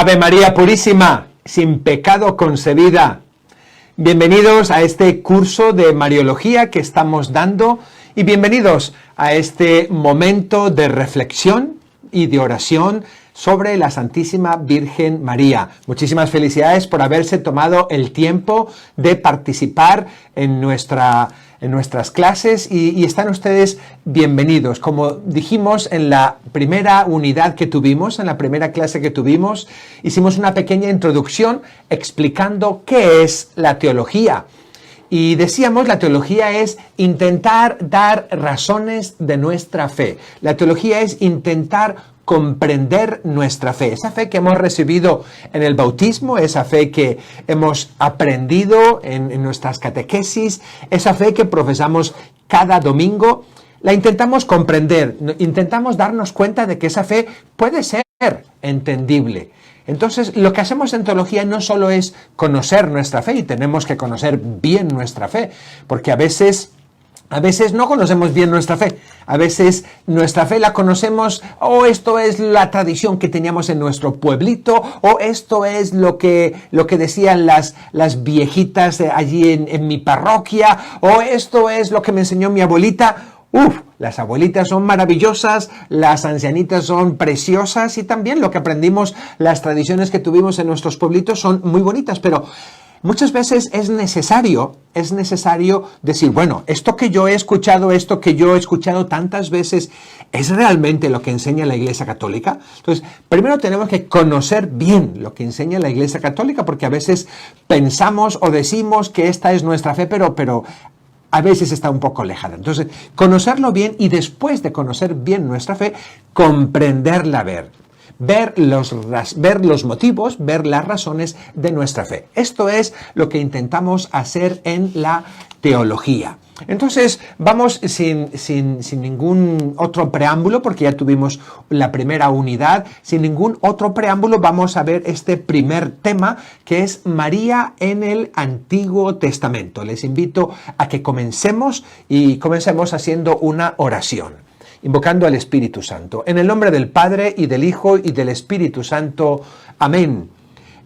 Ave María Purísima, sin pecado concebida. Bienvenidos a este curso de Mariología que estamos dando y bienvenidos a este momento de reflexión y de oración sobre la Santísima Virgen María. Muchísimas felicidades por haberse tomado el tiempo de participar en nuestras clases y están ustedes bienvenidos. Como dijimos en la primera unidad que tuvimos, en la primera clase que tuvimos, hicimos una pequeña introducción explicando qué es la teología. Y decíamos, la teología es intentar dar razones de nuestra fe. La teología es intentar comprender nuestra fe, esa fe que hemos recibido en el bautismo, esa fe que hemos aprendido en nuestras catequesis, esa fe que profesamos cada domingo, la intentamos comprender, intentamos darnos cuenta de que esa fe puede ser entendible. Entonces, lo que hacemos en teología no solo es conocer nuestra fe, y tenemos que conocer bien nuestra fe, porque a veces no conocemos bien nuestra fe. A veces nuestra fe la conocemos, esto es la tradición que teníamos en nuestro pueblito, o esto es lo que decían las viejitas allí en mi parroquia, o esto es lo que me enseñó mi abuelita. Las abuelitas son maravillosas, las ancianitas son preciosas y también lo que aprendimos, las tradiciones que tuvimos en nuestros pueblitos son muy bonitas, pero muchas veces es necesario decir, bueno, esto que yo he escuchado tantas veces, ¿es realmente lo que enseña la Iglesia Católica? Entonces, primero tenemos que conocer bien lo que enseña la Iglesia Católica, porque a veces pensamos o decimos que esta es nuestra fe, pero a veces está un poco alejada. Entonces, conocerlo bien y después de conocer bien nuestra fe, comprenderla, ver los motivos, ver las razones de nuestra fe. Esto es lo que intentamos hacer en la teología. Entonces, vamos sin ningún otro preámbulo, porque ya tuvimos la primera unidad, sin ningún otro preámbulo vamos a ver este primer tema, que es María en el Antiguo Testamento. Les invito a que comencemos haciendo una oración, invocando al Espíritu Santo. En el nombre del Padre, y del Hijo, y del Espíritu Santo. Amén.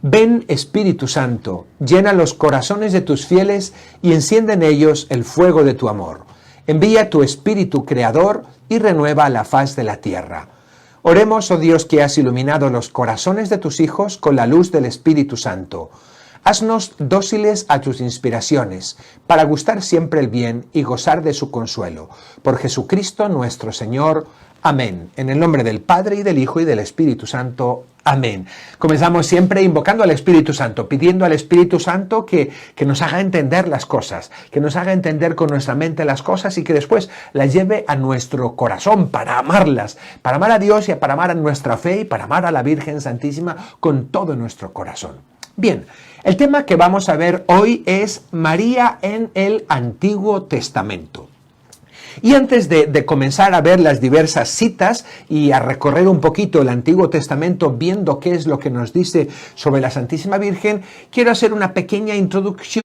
Ven, Espíritu Santo, llena los corazones de tus fieles y enciende en ellos el fuego de tu amor. Envía tu Espíritu Creador y renueva la faz de la tierra. Oremos, oh Dios, que has iluminado los corazones de tus hijos con la luz del Espíritu Santo. Haznos dóciles a tus inspiraciones, para gustar siempre el bien y gozar de su consuelo. Por Jesucristo nuestro Señor. Amén. En el nombre del Padre, y del Hijo, y del Espíritu Santo. Amén. Comenzamos siempre invocando al Espíritu Santo, pidiendo al Espíritu Santo que nos haga entender las cosas, que nos haga entender con nuestra mente las cosas y que después las lleve a nuestro corazón para amarlas, para amar a Dios y para amar a nuestra fe y para amar a la Virgen Santísima con todo nuestro corazón. Bien, el tema que vamos a ver hoy es María en el Antiguo Testamento. Y antes de comenzar a ver las diversas citas y a recorrer un poquito el Antiguo Testamento viendo qué es lo que nos dice sobre la Santísima Virgen, quiero hacer una pequeña introducción.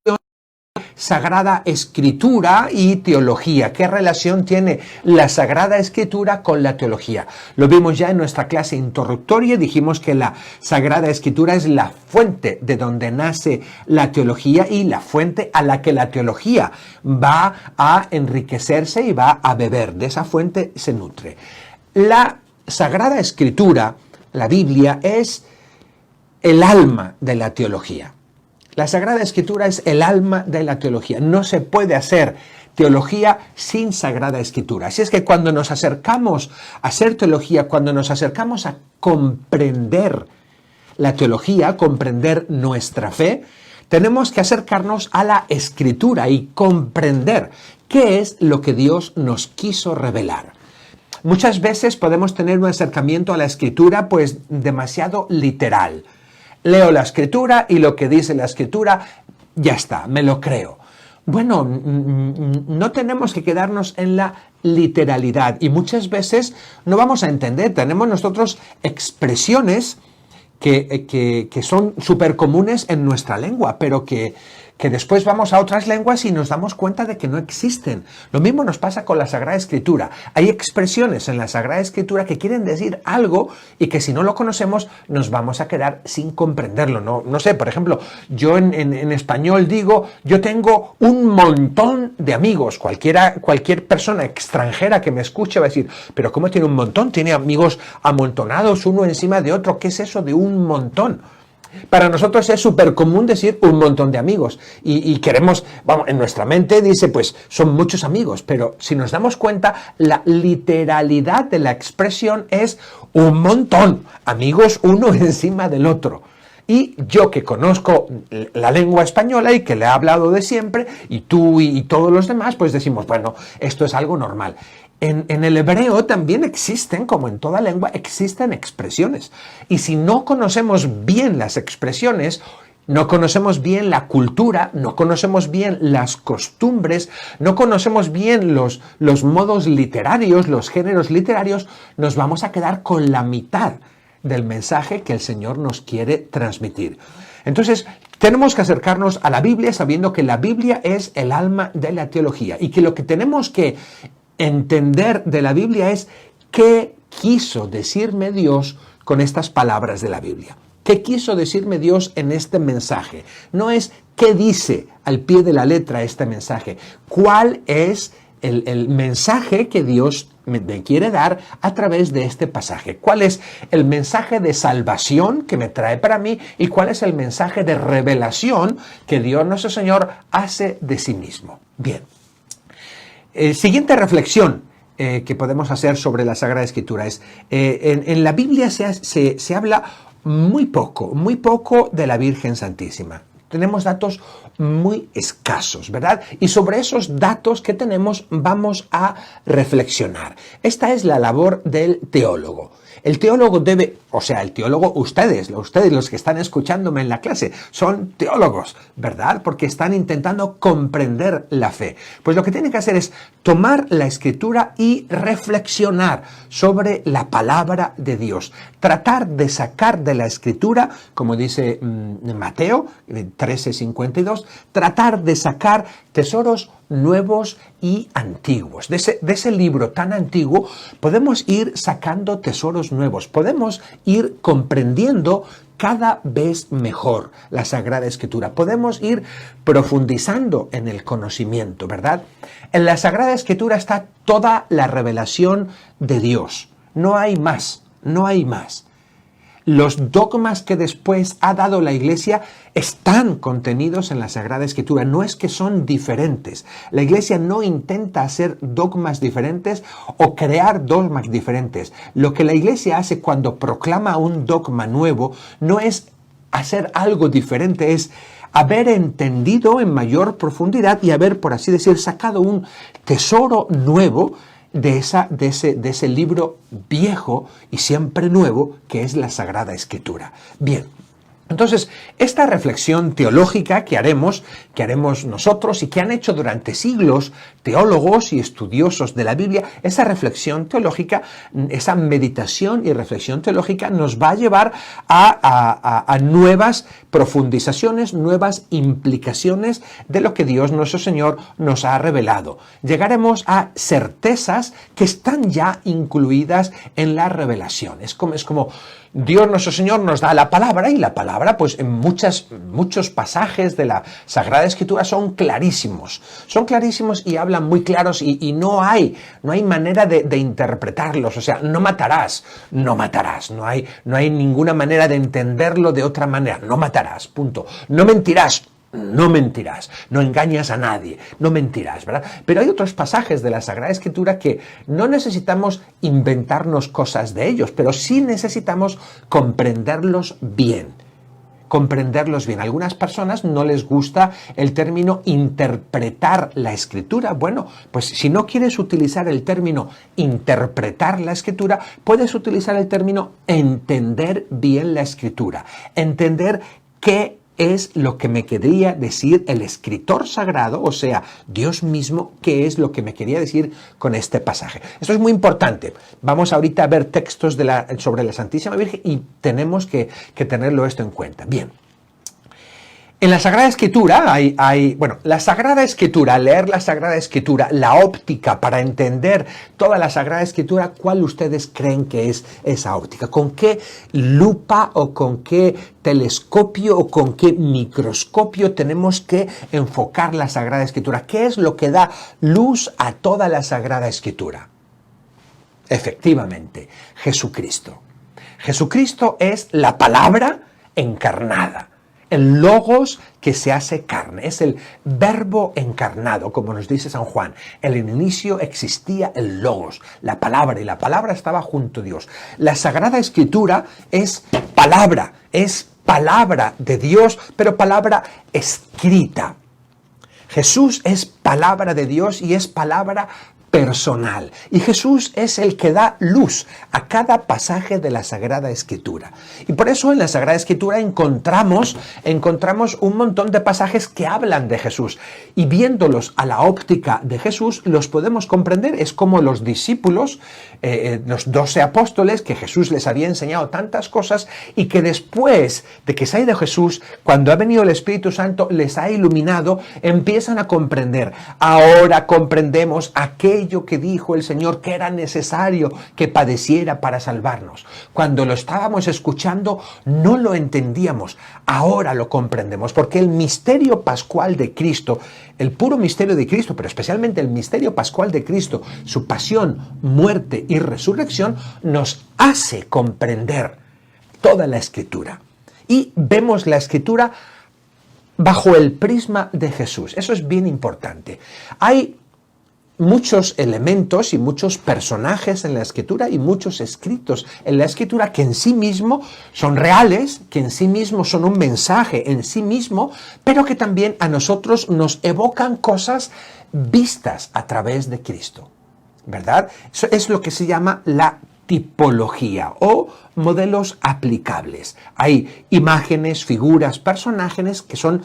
Sagrada Escritura y teología. ¿Qué relación tiene la Sagrada Escritura con la teología? Lo vimos ya en nuestra clase introductoria. Dijimos que la Sagrada Escritura es la fuente de donde nace la teología y la fuente a la que la teología va a enriquecerse y va a beber. De esa fuente se nutre. La Sagrada Escritura, la Biblia, es el alma de la teología. La Sagrada Escritura es el alma de la teología. No se puede hacer teología sin Sagrada Escritura. Así es que cuando nos acercamos a hacer teología, cuando nos acercamos a comprender la teología, comprender nuestra fe, tenemos que acercarnos a la Escritura y comprender qué es lo que Dios nos quiso revelar. Muchas veces podemos tener un acercamiento a la Escritura pues demasiado literal. Leo la Escritura y lo que dice la Escritura, ya está, me lo creo. Bueno, no tenemos que quedarnos en la literalidad y muchas veces no vamos a entender. Tenemos nosotros expresiones que son súper comunes en nuestra lengua, pero que que después vamos a otras lenguas y nos damos cuenta de que no existen. Lo mismo nos pasa con la Sagrada Escritura. Hay expresiones en la Sagrada Escritura que quieren decir algo y que si no lo conocemos nos vamos a quedar sin comprenderlo. No sé, por ejemplo, yo en español digo, yo tengo un montón de amigos. Cualquier persona extranjera que me escuche va a decir, pero ¿cómo tiene un montón? Tiene amigos amontonados uno encima de otro. ¿Qué es eso de un montón? Para nosotros es súper común decir un montón de amigos y queremos, vamos, en nuestra mente dice, pues son muchos amigos, pero si nos damos cuenta, la literalidad de la expresión es un montón, amigos uno encima del otro. Y yo que conozco la lengua española y que le he hablado de siempre, y tú y todos los demás, pues decimos, bueno, esto es algo normal. En el hebreo también existen, como en toda lengua, existen expresiones. Y si no conocemos bien las expresiones, no conocemos bien la cultura, no conocemos bien las costumbres, no conocemos bien los modos literarios, los géneros literarios, nos vamos a quedar con la mitad del mensaje que el Señor nos quiere transmitir. Entonces, tenemos que acercarnos a la Biblia sabiendo que la Biblia es el alma de la teología y que lo que tenemos que entender de la Biblia es qué quiso decirme Dios con estas palabras de la Biblia. ¿Qué quiso decirme Dios en este mensaje? No es qué dice al pie de la letra este mensaje. ¿Cuál es el mensaje que Dios me quiere dar a través de este pasaje? ¿Cuál es el mensaje de salvación que me trae para mí? ¿Y cuál es el mensaje de revelación que Dios nuestro Señor hace de sí mismo? Bien. Siguiente reflexión que podemos hacer sobre la Sagrada Escritura es, en la Biblia se habla muy poco de la Virgen Santísima. Tenemos datos muy escasos, ¿verdad? Y sobre esos datos que tenemos vamos a reflexionar. Esta es la labor del teólogo. El teólogo ustedes los que están escuchándome en la clase, son teólogos, ¿verdad? Porque están intentando comprender la fe. Pues lo que tienen que hacer es tomar la Escritura y reflexionar sobre la palabra de Dios. Tratar de sacar de la Escritura, como dice Mateo 13:52, tratar de sacar tesoros nuevos y antiguos. De ese libro tan antiguo podemos ir sacando tesoros nuevos, podemos ir comprendiendo cada vez mejor la Sagrada Escritura, podemos ir profundizando en el conocimiento, ¿verdad? En la Sagrada Escritura está toda la revelación de Dios, no hay más. Los dogmas que después ha dado la Iglesia están contenidos en la Sagrada Escritura. No es que son diferentes. La Iglesia no intenta hacer dogmas diferentes o crear dogmas diferentes. Lo que la Iglesia hace cuando proclama un dogma nuevo no es hacer algo diferente, es haber entendido en mayor profundidad y haber, por así decir, sacado un tesoro nuevo de ese libro viejo y siempre nuevo que es la Sagrada Escritura. Bien, entonces esta reflexión teológica que haremos nosotros y que han hecho durante siglos teólogos y estudiosos de la Biblia, esa reflexión teológica, esa meditación y reflexión teológica nos va a llevar a nuevas profundizaciones, nuevas implicaciones de lo que Dios nuestro Señor nos ha revelado. Llegaremos a certezas que están ya incluidas en la revelación. Es como Dios nuestro Señor nos da la palabra y la palabra pues en muchos pasajes de la Sagrada Escritura son clarísimos y hablan muy claros y no hay manera de interpretarlos. O sea, no matarás, no hay ninguna manera de entenderlo de otra manera, no matarás, punto. No mentirás, no engañas a nadie, no mentirás, ¿verdad? Pero hay otros pasajes de la Sagrada Escritura que no necesitamos inventarnos cosas de ellos, pero sí necesitamos comprenderlos bien. A algunas personas no les gusta el término interpretar la Escritura. Bueno, pues si no quieres utilizar el término interpretar la Escritura, puedes utilizar el término entender bien la Escritura. Entender qué es lo que me quería decir el escritor sagrado, o sea, Dios mismo, qué es lo que me quería decir con este pasaje. Esto es muy importante. Vamos ahorita a ver textos sobre la Santísima Virgen y tenemos que tenerlo esto en cuenta. Bien. En la Sagrada Escritura la Sagrada Escritura, leer la Sagrada Escritura, la óptica para entender toda la Sagrada Escritura, ¿cuál ustedes creen que es esa óptica? ¿Con qué lupa o con qué telescopio o con qué microscopio tenemos que enfocar la Sagrada Escritura? ¿Qué es lo que da luz a toda la Sagrada Escritura? Efectivamente, Jesucristo. Jesucristo es la palabra encarnada. El logos que se hace carne, es el verbo encarnado, como nos dice San Juan. En el inicio existía el logos, la palabra, y la palabra estaba junto a Dios. La Sagrada Escritura es palabra de Dios, pero palabra escrita. Jesús es palabra de Dios y es palabra personal. Y Jesús es el que da luz a cada pasaje de la Sagrada Escritura. Y por eso en la Sagrada Escritura encontramos un montón de pasajes que hablan de Jesús. Y viéndolos a la óptica de Jesús, los podemos comprender. Es como los discípulos, los 12 apóstoles, que Jesús les había enseñado tantas cosas y que después de que se ha ido Jesús, cuando ha venido el Espíritu Santo, les ha iluminado, empiezan a comprender. Ahora comprendemos aquello que dijo el Señor que era necesario que padeciera para salvarnos. Cuando lo estábamos escuchando no lo entendíamos, ahora lo comprendemos, porque el misterio pascual de Cristo, el puro misterio de Cristo, pero especialmente el misterio pascual de Cristo, su pasión, muerte y resurrección, nos hace comprender toda la Escritura. Y vemos la Escritura bajo el prisma de Jesús. Eso es bien importante. Hay muchos elementos y muchos personajes en la Escritura y muchos escritos en la Escritura que en sí mismo son reales, que en sí mismo son un mensaje en sí mismo, pero que también a nosotros nos evocan cosas vistas a través de Cristo, ¿verdad? Eso es lo que se llama la tipología o modelos aplicables. Hay imágenes, figuras, personajes que son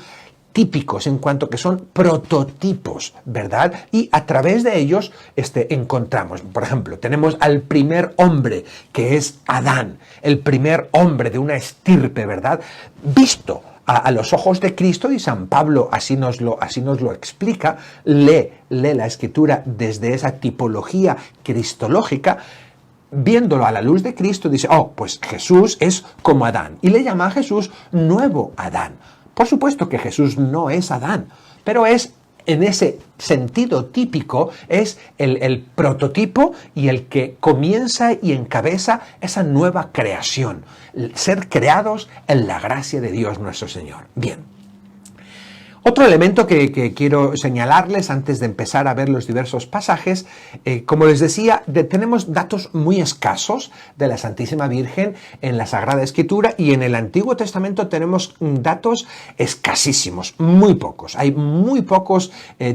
típicos en cuanto que son prototipos, ¿verdad? Y a través de ellos encontramos, por ejemplo, tenemos al primer hombre, que es Adán, el primer hombre de una estirpe, ¿verdad? Visto a los ojos de Cristo, y San Pablo así nos lo explica, lee la Escritura desde esa tipología cristológica. Viéndolo a la luz de Cristo, dice, pues Jesús es como Adán, y le llama a Jesús nuevo Adán. Por supuesto que Jesús no es Adán, pero es, en ese sentido típico, es el prototipo y el que comienza y encabeza esa nueva creación, ser creados en la gracia de Dios nuestro Señor. Bien. Otro elemento que quiero señalarles antes de empezar a ver los diversos pasajes, como les decía, tenemos datos muy escasos de la Santísima Virgen en la Sagrada Escritura, y en el Antiguo Testamento tenemos datos escasísimos, muy pocos. Hay muy pocos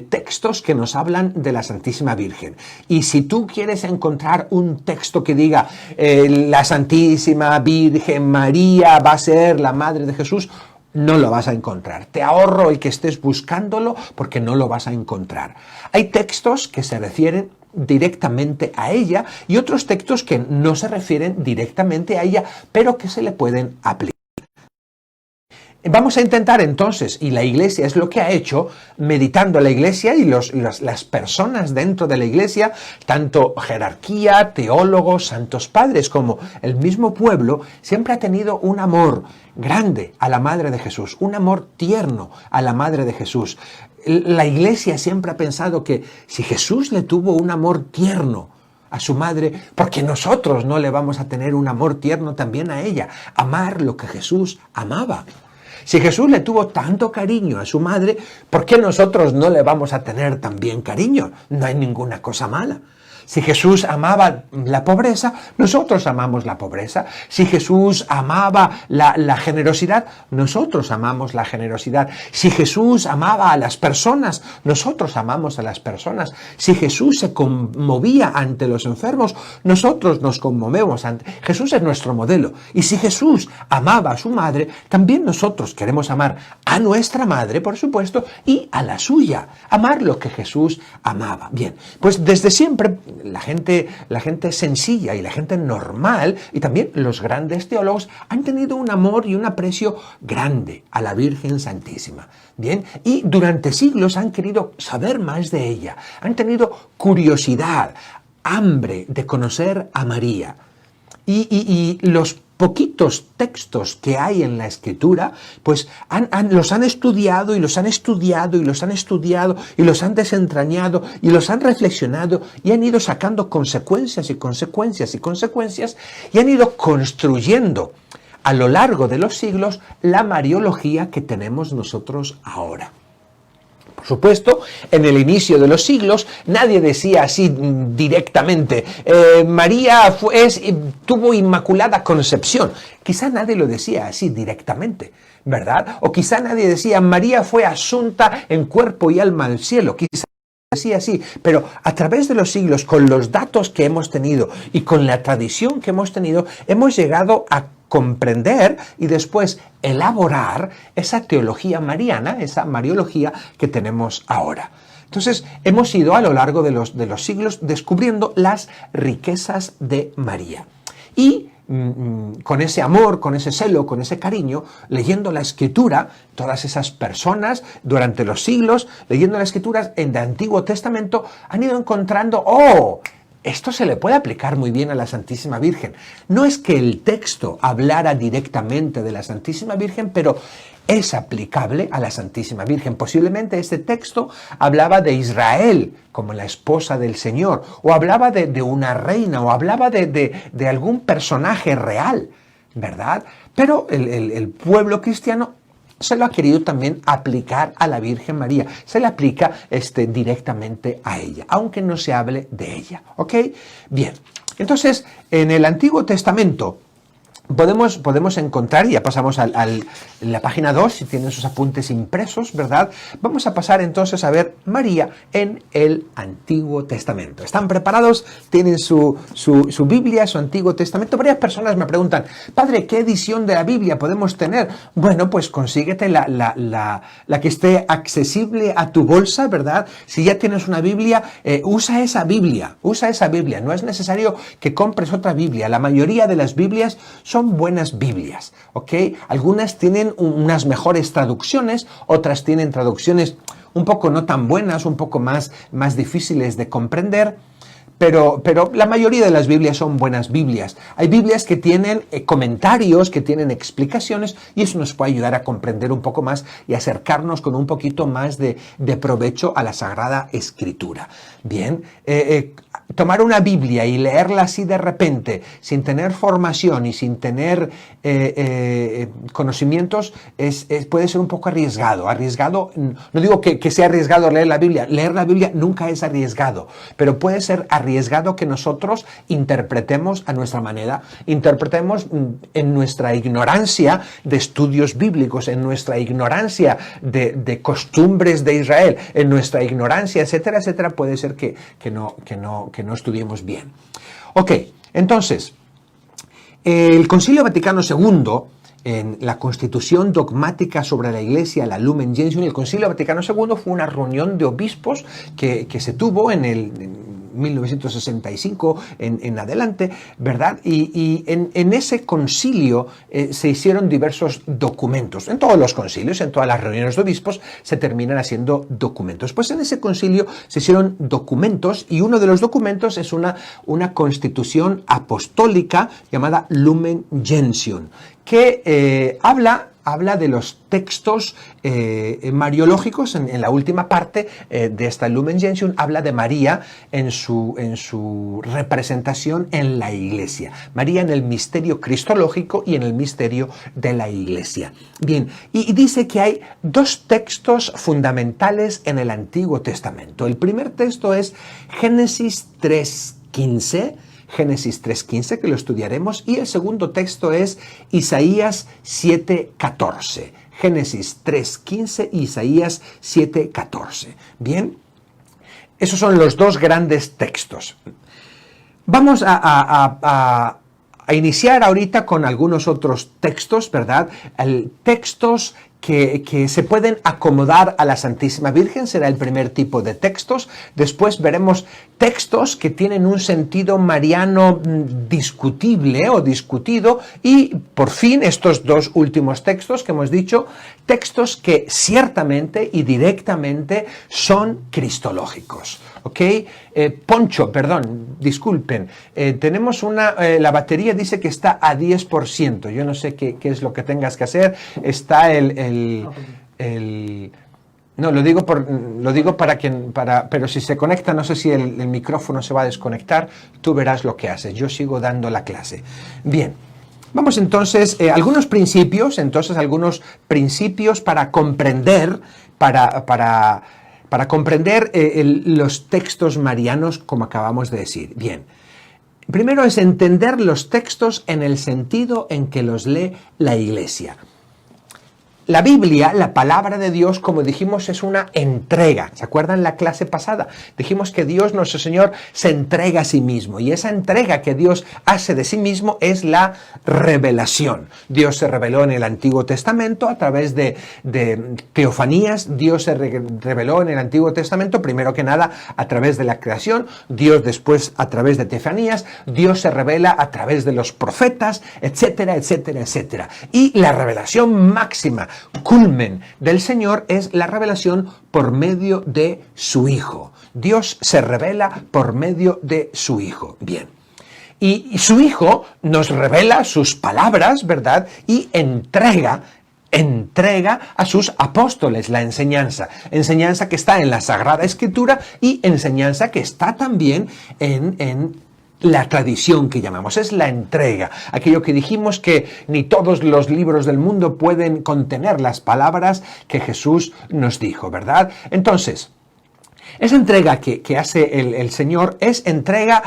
textos que nos hablan de la Santísima Virgen. Y si tú quieres encontrar un texto que diga la Santísima Virgen María va a ser la Madre de Jesús, no lo vas a encontrar. Te ahorro el que estés buscándolo porque no lo vas a encontrar. Hay textos que se refieren directamente a ella y otros textos que no se refieren directamente a ella, pero que se le pueden aplicar. Vamos a intentar entonces, y la Iglesia es lo que ha hecho, meditando la Iglesia y las personas dentro de la Iglesia, tanto jerarquía, teólogos, santos padres, como el mismo pueblo, siempre ha tenido un amor grande a la Madre de Jesús, un amor tierno a la Madre de Jesús. La Iglesia siempre ha pensado que si Jesús le tuvo un amor tierno a su madre, porque nosotros no le vamos a tener un amor tierno también a ella, amar lo que Jesús amaba. Si Jesús le tuvo tanto cariño a su madre, ¿por qué nosotros no le vamos a tener también cariño? No hay ninguna cosa mala. Si Jesús amaba la pobreza, nosotros amamos la pobreza. Si Jesús amaba la generosidad, nosotros amamos la generosidad. Si Jesús amaba a las personas, nosotros amamos a las personas. Si Jesús se conmovía ante los enfermos, nosotros nos conmovemos ante. Jesús es nuestro modelo. Y si Jesús amaba a su madre, también nosotros queremos amar a nuestra madre, por supuesto, y a la suya. Amar lo que Jesús amaba. Bien, pues desde siempre la gente sencilla y la gente normal, y también los grandes teólogos, han tenido un amor y un aprecio grande a la Virgen Santísima. Bien, y durante siglos han querido saber más de ella, han tenido curiosidad, hambre de conocer a María. Y los poquitos textos que hay en la Escritura, pues los han estudiado y los han estudiado y los han estudiado y los han desentrañado y los han reflexionado y han ido sacando consecuencias y consecuencias y consecuencias y han ido construyendo a lo largo de los siglos la Mariología que tenemos nosotros ahora. Por supuesto, en el inicio de los siglos nadie decía así directamente, María tuvo inmaculada concepción. Quizá nadie lo decía así directamente, ¿verdad? O quizá nadie decía, María fue asunta en cuerpo y alma al cielo. Quizá decía así, pero a través de los siglos, con los datos que hemos tenido y con la tradición que hemos tenido, hemos llegado a comprender y después elaborar esa teología mariana, esa mariología que tenemos ahora. Entonces, hemos ido a lo largo de los siglos descubriendo las riquezas de María. Y con ese amor, con ese celo, con ese cariño, leyendo la Escritura, todas esas personas durante los siglos, leyendo la Escritura en el Antiguo Testamento, han ido encontrando, esto se le puede aplicar muy bien a la Santísima Virgen. No es que el texto hablara directamente de la Santísima Virgen, pero es aplicable a la Santísima Virgen. Posiblemente este texto hablaba de Israel como la esposa del Señor, o hablaba de una reina, o hablaba de algún personaje real, ¿verdad? Pero el pueblo cristiano se lo ha querido también aplicar a la Virgen María. Se le aplica directamente a ella, aunque no se hable de ella. ¿Ok? Bien. Entonces, en el Antiguo Testamento podemos encontrar, ya pasamos a la página 2, si tienen sus apuntes impresos, ¿verdad? Vamos a pasar entonces a ver María en el Antiguo Testamento. ¿Están preparados? ¿Tienen su Biblia, su Antiguo Testamento? Varias personas me preguntan, Padre, ¿qué edición de la Biblia podemos tener? Bueno, pues consíguete la que esté accesible a tu bolsa, ¿verdad? Si ya tienes una Biblia, usa esa Biblia. No es necesario que compres otra Biblia. La mayoría de las Biblias son buenas Biblias, ¿ok? Algunas tienen unas mejores traducciones, otras tienen traducciones un poco no tan buenas, un poco más difíciles de comprender, pero la mayoría de las Biblias son buenas Biblias. Hay Biblias que tienen comentarios, que tienen explicaciones, y eso nos puede ayudar a comprender un poco más y acercarnos con un poquito más de provecho a la Sagrada Escritura. Bien, tomar una Biblia y leerla así de repente, sin tener formación y sin tener conocimientos, puede ser un poco arriesgado. No digo que sea arriesgado leer la Biblia nunca es arriesgado, pero puede ser arriesgado que nosotros interpretemos a nuestra manera, interpretemos en nuestra ignorancia de estudios bíblicos, en nuestra ignorancia de costumbres de Israel, en nuestra ignorancia, etcétera, etcétera, puede ser que no estudiemos bien. Ok, entonces, el Concilio Vaticano II, en la Constitución Dogmática sobre la Iglesia, la Lumen Gentium, el Concilio Vaticano II fue una reunión de obispos que se tuvo en 1965 en adelante, ¿verdad? Y en ese concilio se hicieron diversos documentos. En todos los concilios, en todas las reuniones de obispos, se terminan haciendo documentos. Pues en ese concilio se hicieron documentos, y uno de los documentos es una constitución apostólica llamada Lumen Gentium, que habla de los textos mariológicos. En la última parte de esta Lumen Gentium habla de María en su representación en la Iglesia. María en el misterio cristológico y en el misterio de la Iglesia. Bien, y dice que hay dos textos fundamentales en el Antiguo Testamento. El primer texto es Génesis 3:15, que lo estudiaremos, y el segundo texto es Isaías 7:14. Génesis 3:15 y Isaías 7:14. Bien, esos son los dos grandes textos. Vamos a iniciar ahorita con algunos otros textos, ¿verdad? Textos que se pueden acomodar a la Santísima Virgen, será el primer tipo de textos. Después veremos textos que tienen un sentido mariano discutible o discutido, y por fin estos dos últimos textos que hemos dicho, textos que ciertamente y directamente son cristológicos. ¿Ok? Poncho, perdón, disculpen, tenemos la batería dice que está a 10%, yo no sé qué es lo que tengas que hacer, está no, lo digo pero si se conecta, no sé si el micrófono se va a desconectar, tú verás lo que haces, yo sigo dando la clase. Bien. Vamos entonces, algunos principios para comprender, para comprender los textos marianos, como acabamos de decir. Bien, primero es entender los textos en el sentido en que los lee la Iglesia. La Biblia, la palabra de Dios, como dijimos, es una entrega. ¿Se acuerdan la clase pasada? Dijimos que Dios, nuestro Señor, se entrega a sí mismo. Y esa entrega que Dios hace de sí mismo es la revelación. Dios se reveló en el Antiguo Testamento a través de teofanías. Dios se reveló en el Antiguo Testamento, primero que nada, a través de la creación. Dios después a través de teofanías. Dios se revela a través de los profetas, etcétera, etcétera, etcétera. Y la revelación máxima, culmen del Señor, es la revelación por medio de su Hijo. Dios se revela por medio de su Hijo. Bien. Y su Hijo nos revela sus palabras, ¿verdad? Y entrega a sus apóstoles la enseñanza que está en la Sagrada Escritura y enseñanza que está también en la tradición que llamamos, es la entrega. Aquello que dijimos que ni todos los libros del mundo pueden contener las palabras que Jesús nos dijo, ¿verdad? Entonces, esa entrega que hace el Señor es entrega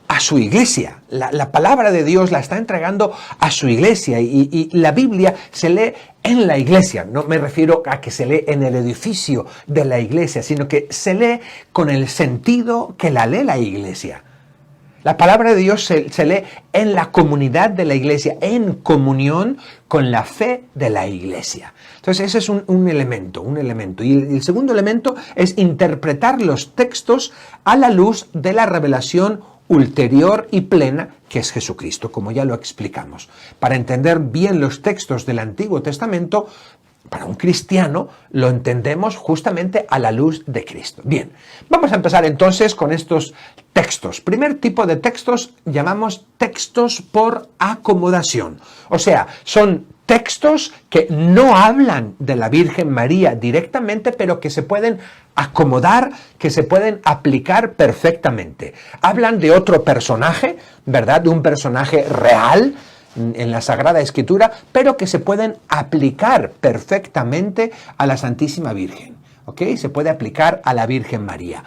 a su iglesia. La palabra de Dios la está entregando a su iglesia y la Biblia se lee en la iglesia. No me refiero a que se lee en el edificio de la iglesia, sino que se lee con el sentido que la lee la iglesia. La palabra de Dios se lee en la comunidad de la iglesia, en comunión con la fe de la iglesia. Entonces ese es un elemento. Y el segundo elemento es interpretar los textos a la luz de la revelación ulterior y plena que es Jesucristo, como ya lo explicamos. Para entender bien los textos del Antiguo Testamento, para un cristiano lo entendemos justamente a la luz de Cristo. Bien, vamos a empezar entonces con estos textos. Primer tipo de textos llamamos textos por acomodación. O sea, son textos que no hablan de la Virgen María directamente, pero que se pueden acomodar, que se pueden aplicar perfectamente. Hablan de otro personaje, ¿verdad? De un personaje real en la Sagrada Escritura, pero que se pueden aplicar perfectamente a la Santísima Virgen, ¿ok? Se puede aplicar a la Virgen María.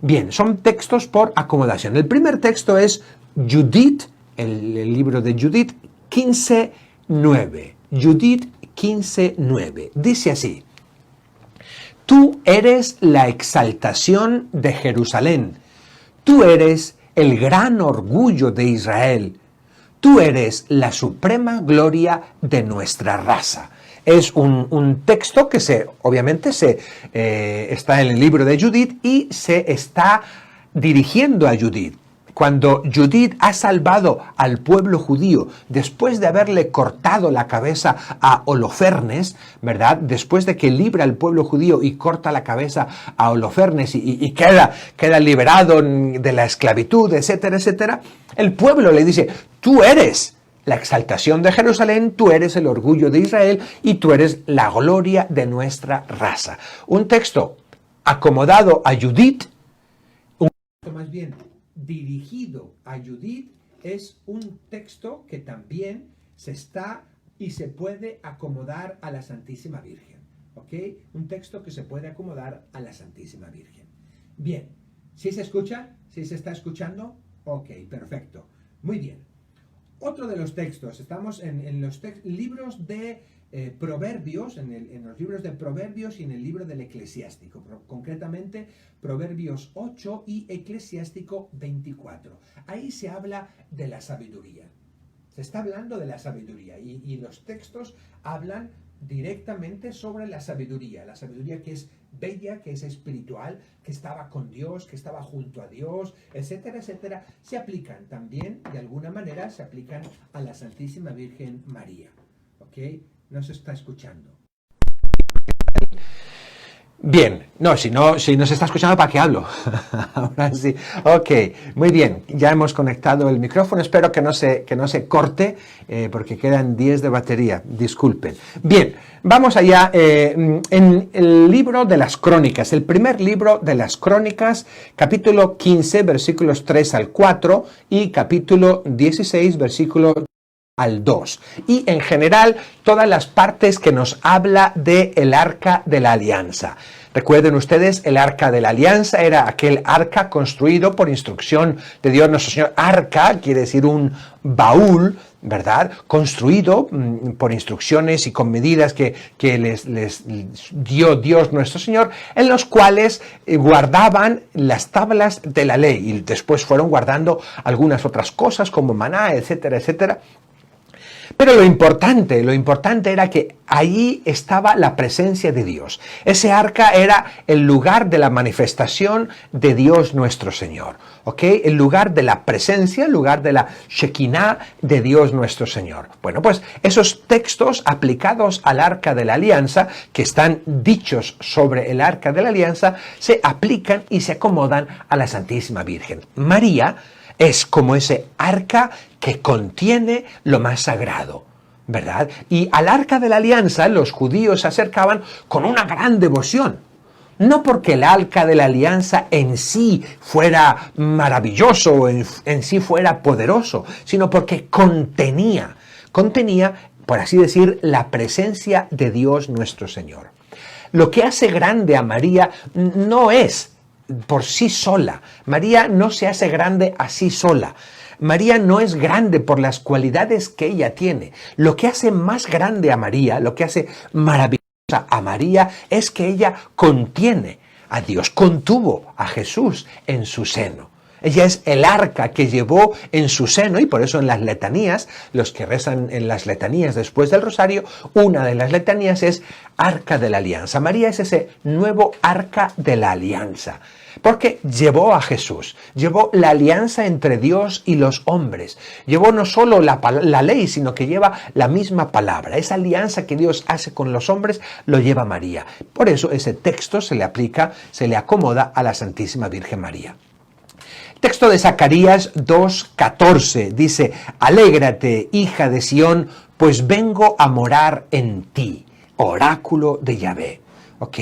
Bien, son textos por acomodación. El primer texto es Judith, el libro de Judith 15:9. Judith 15:9. Dice así: Tú eres la exaltación de Jerusalén. Tú eres el gran orgullo de Israel. Tú eres la suprema gloria de nuestra raza. Es un texto que obviamente está en el libro de Judith y se está dirigiendo a Judith. Cuando Judith ha salvado al pueblo judío después de haberle cortado la cabeza a Holofernes, ¿verdad? Después de que libra al pueblo judío y corta la cabeza a Holofernes y queda liberado de la esclavitud, etcétera, etcétera, el pueblo le dice: tú eres la exaltación de Jerusalén, tú eres el orgullo de Israel y tú eres la gloria de nuestra raza. Un texto acomodado a Judith, más bien dirigido a Judith, es un texto que también se puede acomodar a la Santísima Virgen, ¿ok? Un texto que se puede acomodar a la Santísima Virgen. Bien, ¿sí se escucha? ¿Sí se está escuchando? Ok, perfecto. Muy bien. Otro de los textos, estamos en los libros de Proverbios, en los libros de Proverbios y en el libro del Eclesiástico, concretamente Proverbios 8 y Eclesiástico 24. Ahí se habla de la sabiduría. Se está hablando de la sabiduría y los textos hablan directamente sobre la sabiduría que es bella, que es espiritual, que estaba con Dios, que estaba junto a Dios, etcétera, etcétera, se aplican también, de alguna manera, se aplican a la Santísima Virgen María. ¿Ok? ¿No se está escuchando? Bien, no, si no se está escuchando, ¿para qué hablo? Ahora sí, ok, muy bien, ya hemos conectado el micrófono, espero que no se corte, porque quedan 10 de batería, disculpen. Bien, vamos allá, en el libro de las Crónicas, el primer libro de las Crónicas, capítulo 15, versículos 3 al 4, y capítulo 16, versículo al 2, y en general todas las partes que nos habla de el Arca de la Alianza. Recuerden ustedes, el Arca de la Alianza era aquel arca construido por instrucción de Dios nuestro Señor. Arca quiere decir un baúl, ¿verdad? Construido por instrucciones y con medidas que les dio Dios nuestro Señor, en los cuales guardaban las tablas de la ley, y después fueron guardando algunas otras cosas como maná, etcétera, etcétera. Pero lo importante era que allí estaba la presencia de Dios. Ese arca era el lugar de la manifestación de Dios nuestro Señor, ¿ok? El lugar de la presencia, el lugar de la Shekinah de Dios nuestro Señor. Bueno, pues esos textos aplicados al Arca de la Alianza, que están dichos sobre el Arca de la Alianza, se aplican y se acomodan a la Santísima Virgen. María es como ese arca que contiene lo más sagrado, ¿verdad? Y al Arca de la Alianza los judíos se acercaban con una gran devoción. No porque el Arca de la Alianza en sí fuera maravilloso o en sí fuera poderoso, sino porque contenía, por así decir, la presencia de Dios nuestro Señor. Lo que hace grande a María no es por sí sola. María no se hace grande así sola. María no es grande por las cualidades que ella tiene. Lo que hace más grande a María, lo que hace maravillosa a María, es que ella contiene a Dios, contuvo a Jesús en su seno. Ella es el arca que llevó en su seno, y por eso en las letanías, los que rezan en las letanías después del rosario, una de las letanías es Arca de la Alianza. María es ese nuevo Arca de la Alianza, porque llevó a Jesús, llevó la alianza entre Dios y los hombres, llevó no solo la ley, sino que lleva la misma palabra. Esa alianza que Dios hace con los hombres lo lleva María. Por eso ese texto se le aplica, se le acomoda a la Santísima Virgen María. Texto de Zacarías 2:14 dice: alégrate, hija de Sión, pues vengo a morar en ti, oráculo de Yahvé. ¿Ok?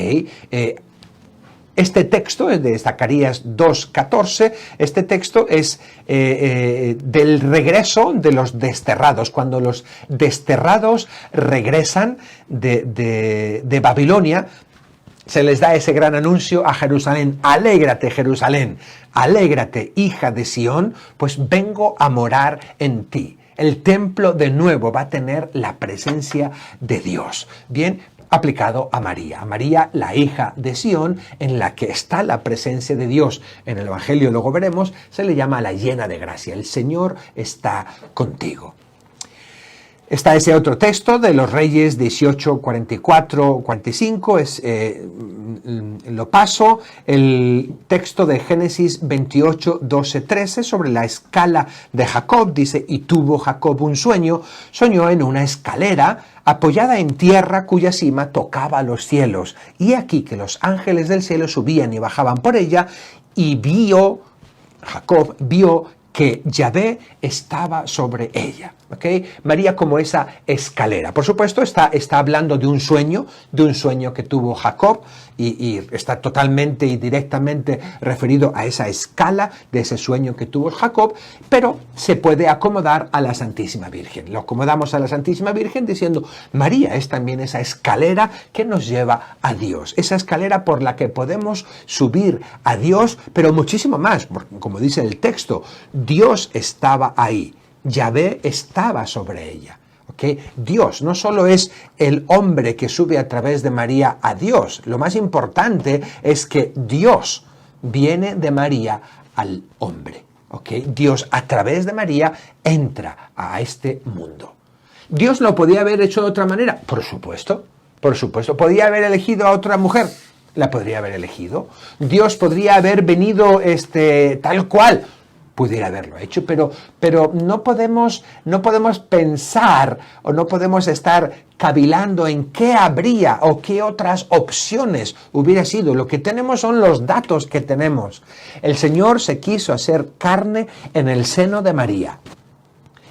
Este texto es de Zacarías 2:14, este texto es del regreso de los desterrados, cuando los desterrados regresan de Babilonia. Se les da ese gran anuncio a Jerusalén: alégrate, Jerusalén, alégrate, hija de Sión, pues vengo a morar en ti. El templo de nuevo va a tener la presencia de Dios. Bien, aplicado a María, la hija de Sión, en la que está la presencia de Dios. En el Evangelio, luego veremos, se le llama la llena de gracia. El Señor está contigo. Está ese otro texto de los Reyes 18, 44, 45, lo paso, el texto de Génesis 28, 12, 13, sobre la escala de Jacob, dice: y tuvo Jacob un sueño, soñó en una escalera apoyada en tierra cuya cima tocaba los cielos, y aquí que los ángeles del cielo subían y bajaban por ella, y Jacob vio que Yahvé estaba sobre ella. ¿Okay? María como esa escalera. Por supuesto, está hablando de un sueño que tuvo Jacob, y está totalmente y directamente referido a esa escala de ese sueño que tuvo Jacob, pero se puede acomodar a la Santísima Virgen. Lo acomodamos a la Santísima Virgen diciendo: María es también esa escalera que nos lleva a Dios, esa escalera por la que podemos subir a Dios, pero muchísimo más, porque como dice el texto, Dios estaba ahí. Yahvé estaba sobre ella. ¿Okay? Dios no solo es el hombre que sube a través de María a Dios, lo más importante es que Dios viene de María al hombre. ¿Okay? Dios a través de María entra a este mundo. ¿Dios lo podía haber hecho de otra manera? Por supuesto, por supuesto. ¿Podía haber elegido a otra mujer? La podría haber elegido. Dios podría haber venido tal cual. Pudiera haberlo hecho, pero no podemos pensar o no podemos estar cavilando en qué habría o qué otras opciones hubiera sido. Lo que tenemos son los datos que tenemos. El Señor se quiso hacer carne en el seno de María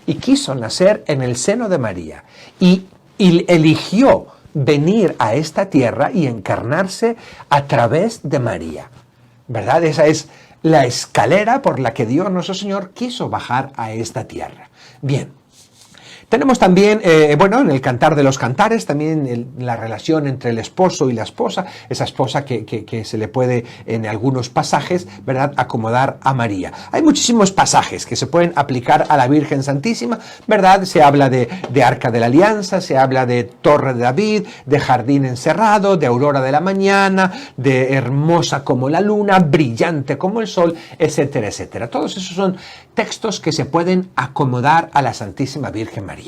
y quiso nacer en el seno de María y eligió venir a esta tierra y encarnarse a través de María, ¿verdad? Esa es la escalera por la que Dios nuestro Señor quiso bajar a esta tierra. Bien. Tenemos también, en el Cantar de los Cantares, también la relación entre el esposo y la esposa, esa esposa que se le puede en algunos pasajes, ¿verdad?, acomodar a María. Hay muchísimos pasajes que se pueden aplicar a la Virgen Santísima, ¿verdad? Se habla de Arca de la Alianza, se habla de Torre de David, de Jardín encerrado, de Aurora de la mañana, de hermosa como la luna, brillante como el sol, etcétera, etcétera. Todos esos son textos que se pueden acomodar a la Santísima Virgen María.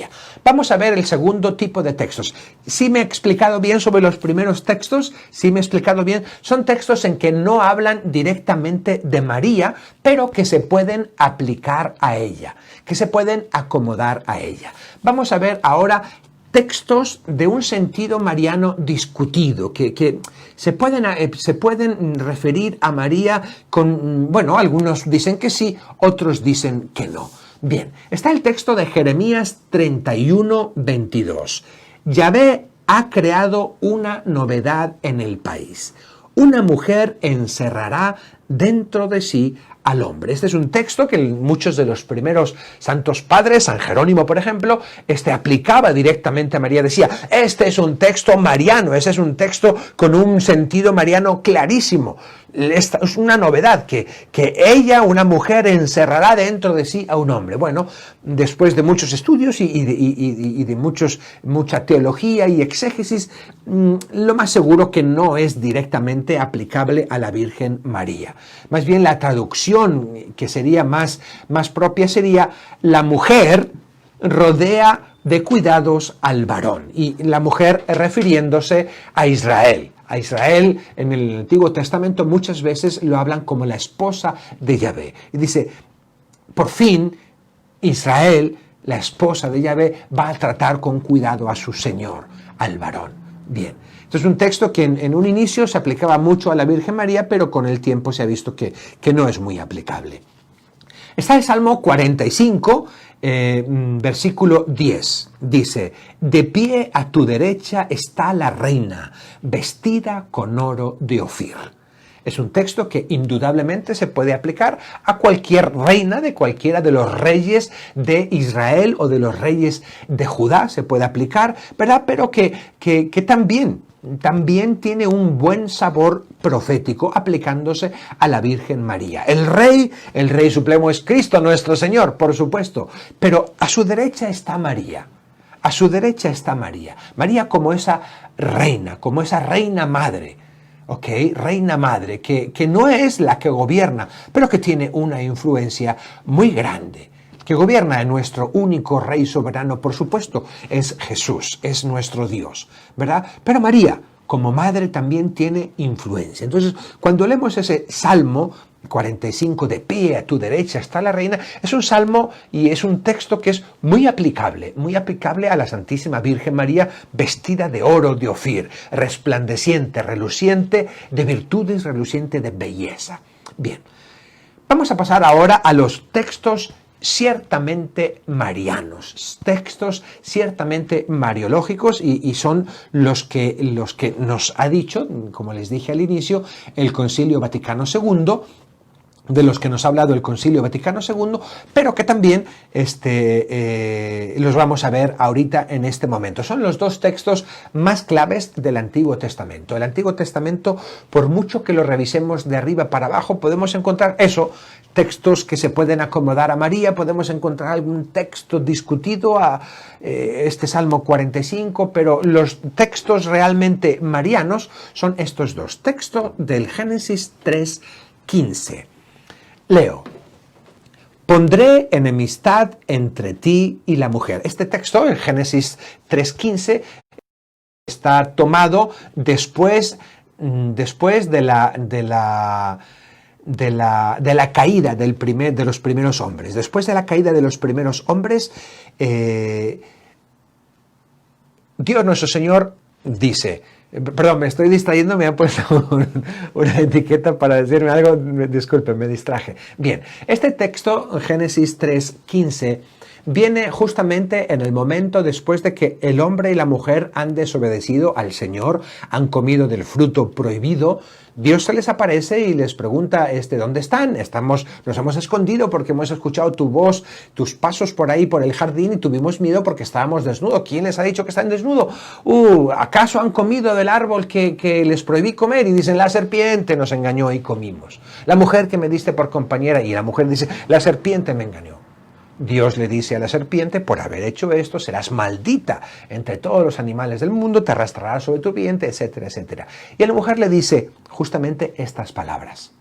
Vamos a ver el segundo tipo de textos. ¿Sí me he explicado bien sobre los primeros textos? ¿Sí me he explicado bien? Son textos en que no hablan directamente de María, pero que se pueden aplicar a ella, que se pueden acomodar a ella. Vamos a ver ahora textos de un sentido mariano discutido, que se pueden referir a María con, algunos dicen que sí, otros dicen que no. Bien, está el texto de Jeremías 31, 22. Yahvé ha creado una novedad en el país. Una mujer encerrará dentro de sí al hombre. Este es un texto que muchos de los primeros santos padres, San Jerónimo, por ejemplo, aplicaba directamente a María. Decía, este es un texto mariano, este es un texto con un sentido mariano clarísimo. Esta es una novedad, que ella, una mujer, encerrará dentro de sí a un hombre. Bueno, después de muchos estudios y de mucha teología y exégesis, lo más seguro que no es directamente aplicable a la Virgen María. Más bien la traducción que sería más propia sería: la mujer rodea de cuidados al varón, y la mujer refiriéndose a Israel. A Israel en el Antiguo Testamento muchas veces lo hablan como la esposa de Yahvé. Y dice, por fin Israel, la esposa de Yahvé, va a tratar con cuidado a su Señor, al varón. Bien, esto es un texto que en un inicio se aplicaba mucho a la Virgen María, pero con el tiempo se ha visto que no es muy aplicable. Está el Salmo 45, versículo 10. Dice, de pie a tu derecha está la reina, vestida con oro de Ofir. Es un texto que indudablemente se puede aplicar a cualquier reina de cualquiera de los reyes de Israel o de los reyes de Judá, se puede aplicar, ¿verdad? Pero que también tiene un buen sabor profético aplicándose a la Virgen María. El Rey Supremo es Cristo nuestro Señor, por supuesto, pero a su derecha está María. A su derecha está María. María como esa reina madre. ¿Ok? Reina madre, que no es la que gobierna, pero que tiene una influencia muy grande. Que gobierna en nuestro único Rey soberano, por supuesto, es Jesús, es nuestro Dios, ¿verdad? Pero María, como madre, también tiene influencia. Entonces, cuando leemos ese Salmo 45, de pie a tu derecha está la reina, es un salmo y es un texto que es muy aplicable a la Santísima Virgen María, vestida de oro de Ofir, resplandeciente, reluciente de virtudes, reluciente de belleza. Bien, vamos a pasar ahora a los textos ciertamente marianos, textos ciertamente mariológicos, y son los que nos ha dicho, como les dije al inicio, el Concilio Vaticano II, de los que nos ha hablado el Concilio Vaticano II, pero que también los vamos a ver ahorita en este momento. Son los dos textos más claves del Antiguo Testamento. El Antiguo Testamento, por mucho que lo revisemos de arriba para abajo, podemos encontrar textos que se pueden acomodar a María, podemos encontrar algún texto discutido a este Salmo 45, pero los textos realmente marianos son estos dos. Texto del Génesis 3:15. Leo, Pondré enemistad entre ti y la mujer. Este texto, en Génesis 3:15, está tomado después de la caída de los primeros hombres. Después de la caída de los primeros hombres, Dios nuestro Señor dice, perdón, me estoy distrayendo, me ha puesto una etiqueta para decirme algo, disculpen, me distraje. Bien, este texto, Génesis 3:15, viene justamente en el momento después de que el hombre y la mujer han desobedecido al Señor, han comido del fruto prohibido. Dios se les aparece y les pregunta, ¿dónde están? Nos hemos escondido porque hemos escuchado tu voz, tus pasos por ahí, por el jardín, y tuvimos miedo porque estábamos desnudos. ¿Quién les ha dicho que están desnudos? ¿Acaso han comido del árbol que les prohibí comer? Y dicen, la serpiente nos engañó y comimos. La mujer que me diste por compañera, y la mujer dice, la serpiente me engañó. Dios le dice a la serpiente, por haber hecho esto, serás maldita entre todos los animales del mundo, te arrastrarás sobre tu vientre, etcétera, etcétera. Y a la mujer le dice justamente estas palabras.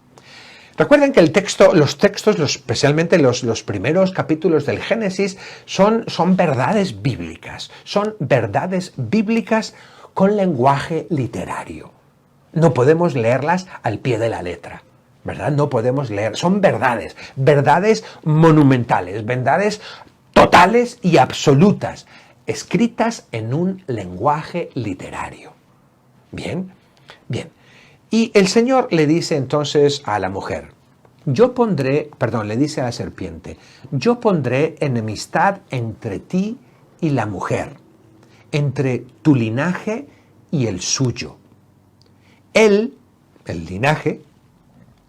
Recuerden que los textos, especialmente los primeros capítulos del Génesis, son verdades bíblicas. Son verdades bíblicas con lenguaje literario. No podemos leerlas al pie de la letra, ¿verdad? No podemos leer. Son verdades monumentales, verdades totales y absolutas, escritas en un lenguaje literario. Bien. Y el Señor le dice entonces a la mujer, le dice a la serpiente, yo pondré enemistad entre ti y la mujer, entre tu linaje y el suyo. Él, el linaje,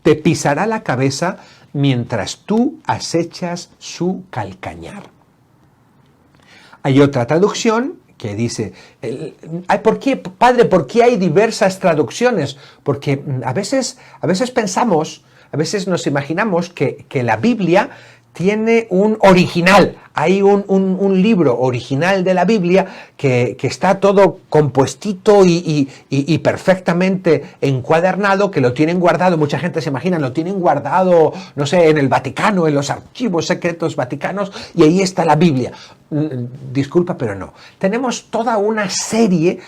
te pisará la cabeza mientras tú acechas su calcañar. Hay otra traducción que dice, ¿por qué, padre, por qué hay diversas traducciones? Porque a veces pensamos, a veces nos imaginamos que la Biblia tiene un original. Hay un libro original de la Biblia que está todo compuestito y perfectamente encuadernado, que lo tienen guardado, mucha gente se imagina, lo tienen guardado, no sé, en el Vaticano, en los archivos secretos vaticanos, y ahí está la Biblia. Disculpa, pero no. Tenemos toda una serie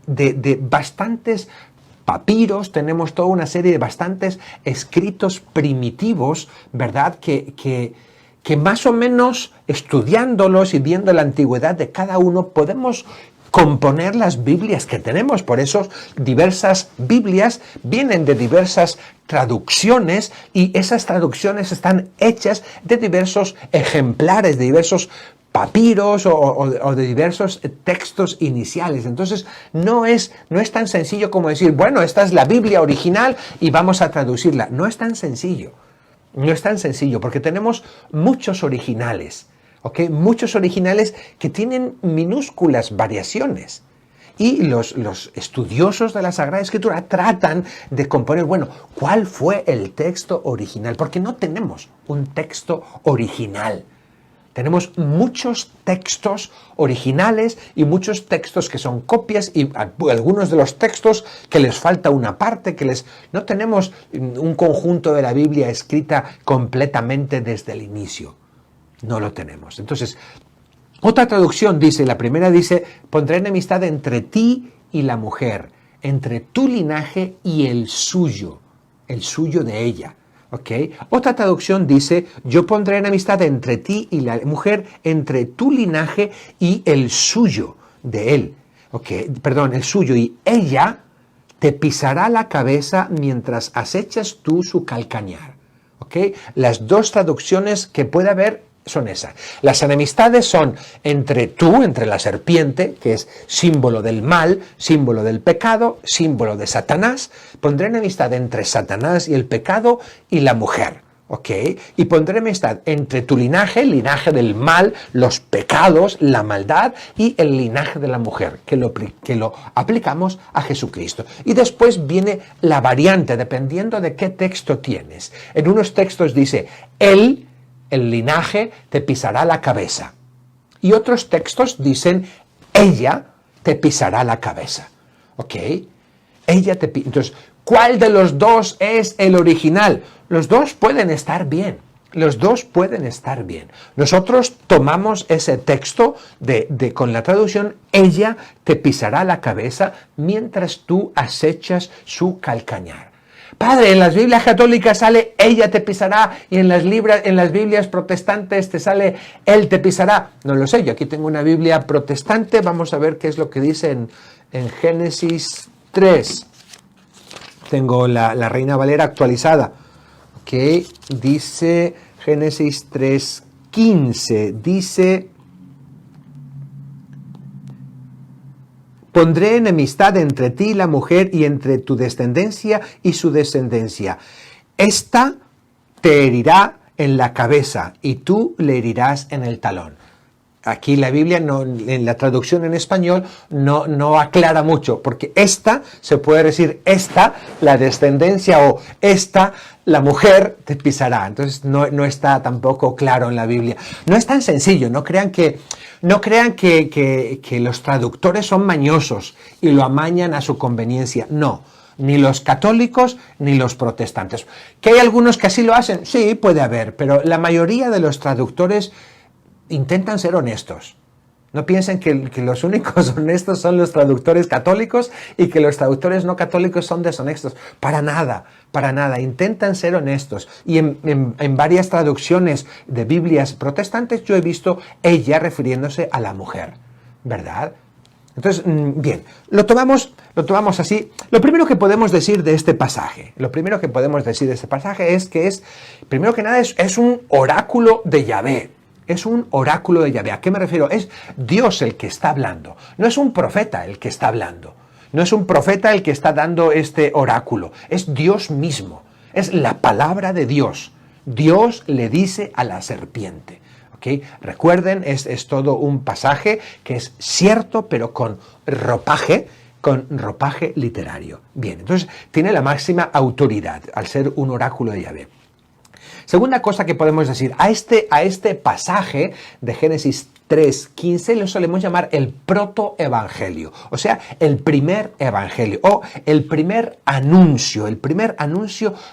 de bastantes papiros, tenemos toda una serie de bastantes escritos primitivos, ¿verdad? Que más o menos estudiándolos y viendo la antigüedad de cada uno podemos componer las Biblias que tenemos. Por eso diversas Biblias vienen de diversas traducciones y esas traducciones están hechas de diversos ejemplares, de diversos papiros o de diversos textos iniciales. Entonces no es tan sencillo como decir, bueno, esta es la Biblia original y vamos a traducirla. No es tan sencillo. No es tan sencillo porque tenemos muchos originales, ¿ok? Muchos originales que tienen minúsculas variaciones. Y los estudiosos de la Sagrada Escritura tratan de componer, bueno, ¿cuál fue el texto original? Porque no tenemos un texto original. Tenemos muchos textos originales y muchos textos que son copias y algunos de los textos que les falta una parte, no tenemos un conjunto de la Biblia escrita completamente desde el inicio. No lo tenemos. Entonces, otra traducción dice, la primera dice, pondré enemistad entre ti y la mujer, entre tu linaje y el suyo de ella. Okay. Otra traducción dice, yo pondré enemistad entre ti y la mujer, entre tu linaje y el suyo de él. Okay. Perdón, el suyo. Y ella te pisará la cabeza mientras acechas tú su calcañar. Okay. Las dos traducciones que puede haber son esas. Las enemistades son entre la serpiente, que es símbolo del mal, símbolo del pecado, símbolo de Satanás. Pondré enemistad entre Satanás y el pecado y la mujer. ¿Ok? Y pondré enemistad entre tu linaje, el linaje del mal, los pecados, la maldad, y el linaje de la mujer, que lo aplicamos a Jesucristo. Y después viene la variante, dependiendo de qué texto tienes. En unos textos dice, el linaje te pisará la cabeza. Y otros textos dicen, ella te pisará la cabeza. ¿Ok? Entonces, ¿cuál de los dos es el original? Los dos pueden estar bien. Los dos pueden estar bien. Nosotros tomamos ese texto con la traducción, ella te pisará la cabeza mientras tú acechas su calcañar. Padre, en las Biblias católicas sale ella te pisará y en las Biblias protestantes te sale él te pisará. No lo sé, yo aquí tengo una Biblia protestante, vamos a ver qué es lo que dice en Génesis 3. Tengo la Reina Valera actualizada. Ok, dice Génesis 3:15, dice: pondré enemistad entre ti y la mujer y entre tu descendencia y su descendencia. Esta te herirá en la cabeza y tú le herirás en el talón. Aquí la Biblia, en la traducción en español, no aclara mucho, porque esta, se puede decir esta, la descendencia, o esta, la mujer, te pisará. Entonces no está tampoco claro en la Biblia. No es tan sencillo, no crean que los traductores son mañosos y lo amañan a su conveniencia. No, ni los católicos ni los protestantes. ¿Que hay algunos que así lo hacen? Sí, puede haber, pero la mayoría de los traductores intentan ser honestos. No piensen que los únicos honestos son los traductores católicos y que los traductores no católicos son deshonestos. Para nada, para nada. Intentan ser honestos. Y en varias traducciones de Biblias protestantes yo he visto ella refiriéndose a la mujer, ¿verdad? Entonces, bien, lo tomamos así. Lo primero que podemos decir de este pasaje, es que primero que nada, es un oráculo de Yahvé. Es un oráculo de Yahvé. ¿A qué me refiero? Es Dios el que está hablando. No es un profeta el que está hablando. No es un profeta el que está dando este oráculo. Es Dios mismo. Es la palabra de Dios. Dios le dice a la serpiente. ¿Okay? Recuerden, es todo un pasaje que es cierto, pero con ropaje literario. Bien, entonces tiene la máxima autoridad al ser un oráculo de Yahvé. Segunda cosa que podemos decir, a este pasaje de Génesis 3:15 lo solemos llamar el protoevangelio, o sea, el primer evangelio o el primer anuncio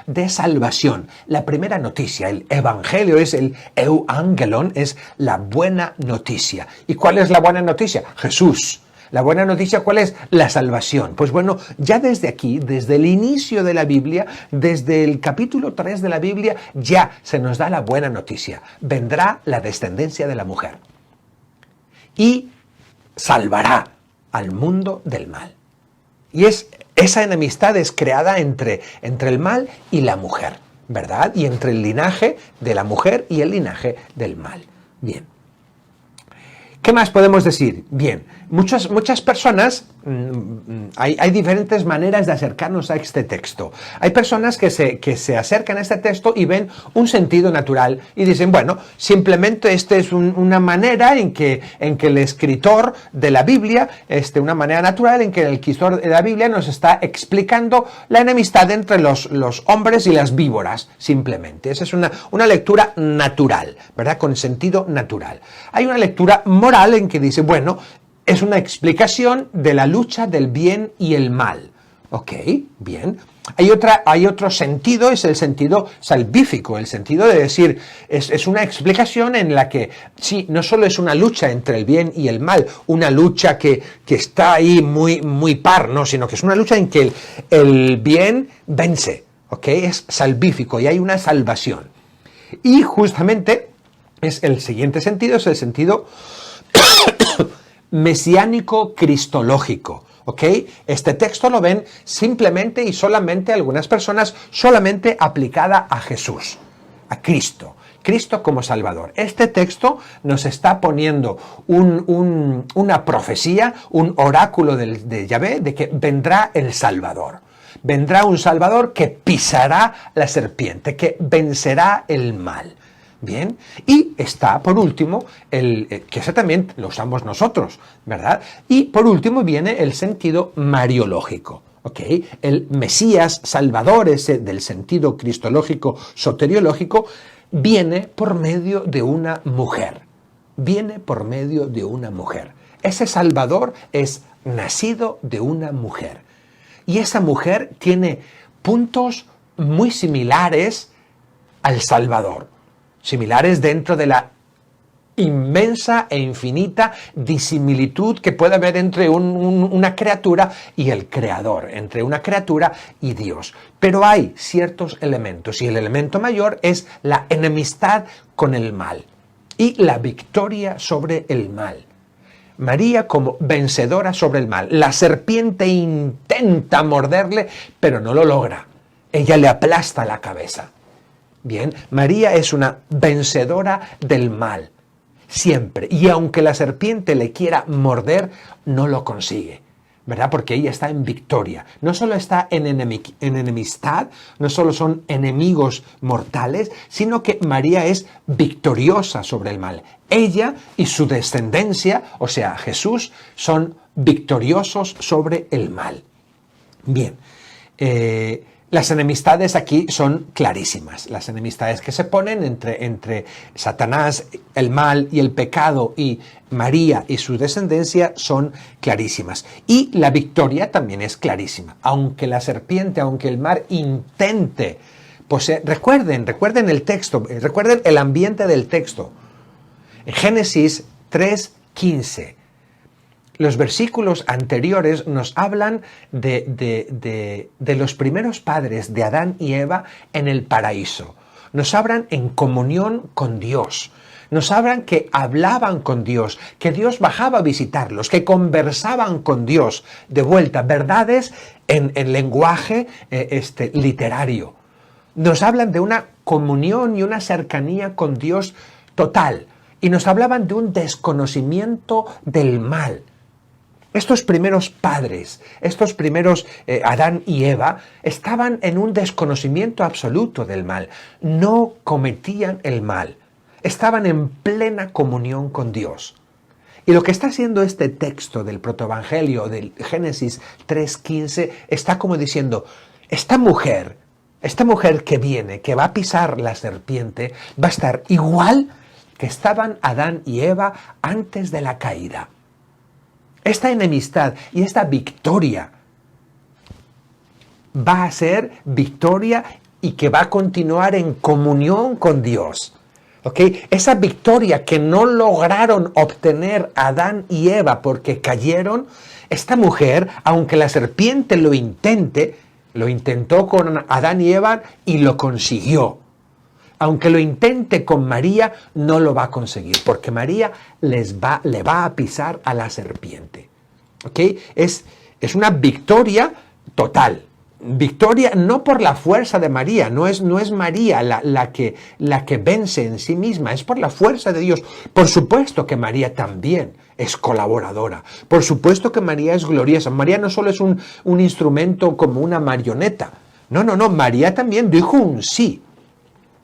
de salvación, la primera noticia. El evangelio es el euangelon, es la buena noticia. ¿Y cuál es la buena noticia? Jesús. ¿La buena noticia cuál es? La salvación. Pues bueno, ya desde aquí, desde el inicio de la Biblia, desde el capítulo 3 de la Biblia, ya se nos da la buena noticia. Vendrá la descendencia de la mujer y salvará al mundo del mal. Y esa enemistad es creada entre el mal y la mujer, ¿verdad? Y entre el linaje de la mujer y el linaje del mal. Bien. ¿Qué más podemos decir? Bien, muchas personas, hay diferentes maneras de acercarnos a este texto. Hay personas que se acercan a este texto y ven un sentido natural y dicen, bueno, simplemente esta es una manera en que el escritor de la Biblia, una manera natural en que el escritor de la Biblia nos está explicando la enemistad entre los hombres y las víboras, simplemente. Esa es una lectura natural, ¿verdad? Con sentido natural. Hay una lectura moral en que dice, bueno, es una explicación de la lucha del bien y el mal. Ok, bien. Hay otro sentido, es el sentido salvífico, el sentido de decir, es una explicación en la que, sí, no solo es una lucha entre el bien y el mal, una lucha que está ahí muy par, no, sino que es una lucha en que el bien vence, ok, es salvífico y hay una salvación. Y justamente es el siguiente sentido, es el sentido mesiánico cristológico, ¿ok? Este texto lo ven simplemente y solamente algunas personas, solamente aplicada a Jesús, a Cristo como Salvador. Este texto nos está poniendo una profecía, un oráculo de Yahvé, de que vendrá el Salvador. Vendrá un Salvador que pisará la serpiente, que vencerá el mal. Bien, y está por último, que ese también lo usamos nosotros, ¿verdad? Y por último viene el sentido mariológico, ¿ok? El Mesías Salvador, ese del sentido cristológico, soteriológico, viene por medio de una mujer. Viene por medio de una mujer. Ese Salvador es nacido de una mujer. Y esa mujer tiene puntos muy similares al Salvador. similares dentro de la inmensa e infinita disimilitud que puede haber entre una criatura y el Creador, entre una criatura y Dios. Pero hay ciertos elementos, y el elemento mayor es la enemistad con el mal y la victoria sobre el mal. María como vencedora sobre el mal. La serpiente intenta morderle, pero no lo logra. Ella le aplasta la cabeza. Bien, María es una vencedora del mal. Siempre. Y aunque la serpiente le quiera morder, no lo consigue, ¿verdad? Porque ella está en victoria. No solo está en enemistad, no solo son enemigos mortales, sino que María es victoriosa sobre el mal. Ella y su descendencia, o sea, Jesús, son victoriosos sobre el mal. Bien, las enemistades aquí son clarísimas. Las enemistades que se ponen entre Satanás, el mal y el pecado, y María y su descendencia son clarísimas. Y la victoria también es clarísima. Aunque la serpiente, aunque el mar intente, pues recuerden el texto, recuerden el ambiente del texto. En Génesis 3:15. Los versículos anteriores nos hablan de los primeros padres de Adán y Eva en el paraíso. Nos hablan en comunión con Dios. Nos hablan que hablaban con Dios, que Dios bajaba a visitarlos, que conversaban con Dios. De vuelta, verdades en lenguaje literario. Nos hablan de una comunión y una cercanía con Dios total. Y nos hablaban de un desconocimiento del mal. Estos primeros padres, estos primeros Adán y Eva, estaban en un desconocimiento absoluto del mal. No cometían el mal. Estaban en plena comunión con Dios. Y lo que está haciendo este texto del protoevangelio del Génesis 3:15 está como diciendo, esta mujer que viene, que va a pisar la serpiente, va a estar igual que estaban Adán y Eva antes de la caída. Esta enemistad y esta victoria va a ser victoria y que va a continuar en comunión con Dios. ¿Okay? Esa victoria que no lograron obtener Adán y Eva porque cayeron, esta mujer, aunque la serpiente lo intentó con Adán y Eva y lo consiguió. Aunque lo intente con María, no lo va a conseguir, porque María le va a pisar a la serpiente. ¿Okay? Es una victoria total. Victoria no por la fuerza de María, no es María la que vence en sí misma, es por la fuerza de Dios. Por supuesto que María también es colaboradora, por supuesto que María es gloriosa. María no solo es un instrumento como una marioneta, no, María también dijo un sí.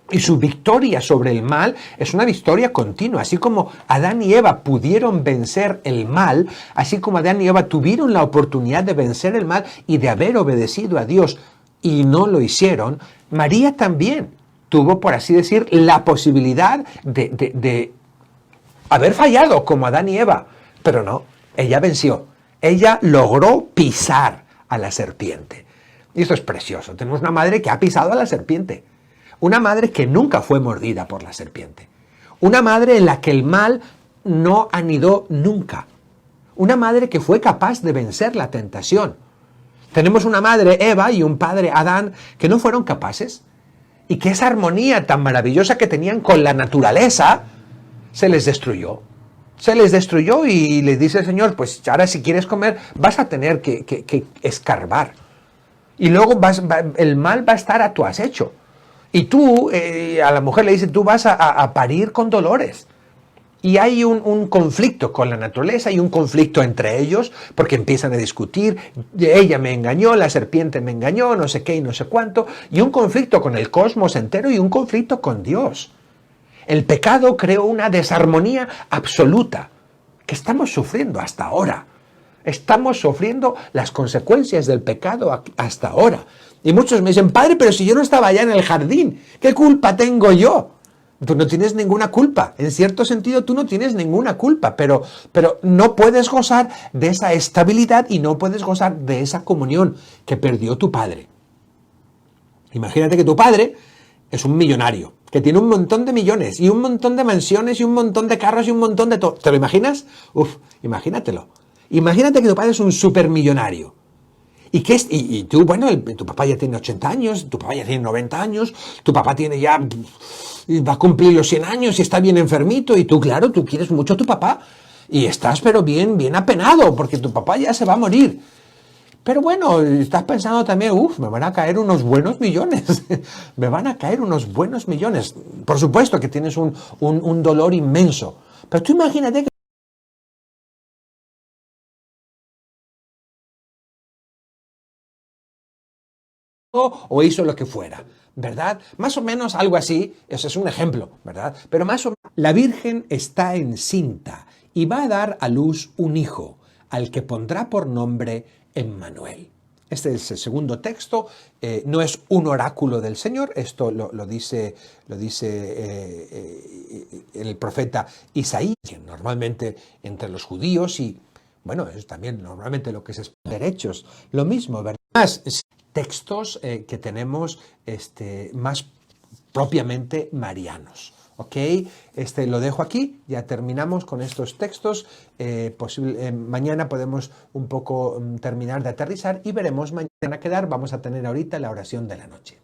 Y su victoria sobre el mal es una victoria continua. Así como Adán y Eva pudieron vencer el mal, así como Adán y Eva tuvieron la oportunidad de vencer el mal y de haber obedecido a Dios y no lo hicieron, María también tuvo, por así decir, la posibilidad de haber fallado como Adán y Eva. Pero no, ella venció. Ella logró pisar a la serpiente. Y esto es precioso. Tenemos una madre que ha pisado a la serpiente. Una madre que nunca fue mordida por la serpiente. Una madre en la que el mal no anidó nunca. Una madre que fue capaz de vencer la tentación. Tenemos una madre, Eva, y un padre, Adán, que no fueron capaces. Y que esa armonía tan maravillosa que tenían con la naturaleza se les destruyó. Se les destruyó y les dice el Señor, pues ahora si quieres comer vas a tener que escarbar. Y luego el mal va a estar a tu acecho. Y tú, a la mujer le dice, tú vas a parir con dolores. Y hay un conflicto con la naturaleza, hay un conflicto entre ellos, porque empiezan a discutir, ella me engañó, la serpiente me engañó, no sé qué y no sé cuánto, y un conflicto con el cosmos entero y un conflicto con Dios. El pecado creó una desarmonía absoluta que estamos sufriendo hasta ahora. Estamos sufriendo las consecuencias del pecado hasta ahora. Y muchos me dicen, padre, pero si yo no estaba allá en el jardín, ¿qué culpa tengo yo? Tú no tienes ninguna culpa. En cierto sentido, tú no tienes ninguna culpa, pero no puedes gozar de esa estabilidad y no puedes gozar de esa comunión que perdió tu padre. Imagínate que tu padre es un millonario, que tiene un montón de millones, y un montón de mansiones, y un montón de carros, y un montón de todo. ¿Te lo imaginas? Uf, imagínatelo. Imagínate que tu padre es un supermillonario. ¿Y qué es? Y tú, bueno, tu papá ya tiene 80 años, tu papá ya tiene 90 años, tu papá tiene ya, va a cumplir los 100 años y está bien enfermito, y tú, claro, tú quieres mucho a tu papá, y estás pero bien, bien apenado, porque tu papá ya se va a morir. Pero bueno, estás pensando también, me van a caer unos buenos millones, me van a caer unos buenos millones. Por supuesto que tienes un dolor inmenso, pero tú imagínate que o hizo lo que fuera, ¿verdad? Más o menos algo así, eso es un ejemplo, ¿verdad? Pero más o menos, la Virgen está encinta y va a dar a luz un hijo, al que pondrá por nombre Emmanuel. Este es el segundo texto, no es un oráculo del Señor, esto lo dice el profeta Isaías, que normalmente entre los judíos y, bueno, es también normalmente lo que se espera, derechos, lo mismo, ¿verdad? Más textos que tenemos más propiamente marianos. ¿Ok? Lo dejo aquí, ya terminamos con estos textos. Mañana podemos un poco terminar de aterrizar y veremos mañana quedar. Vamos a tener ahorita la oración de la noche.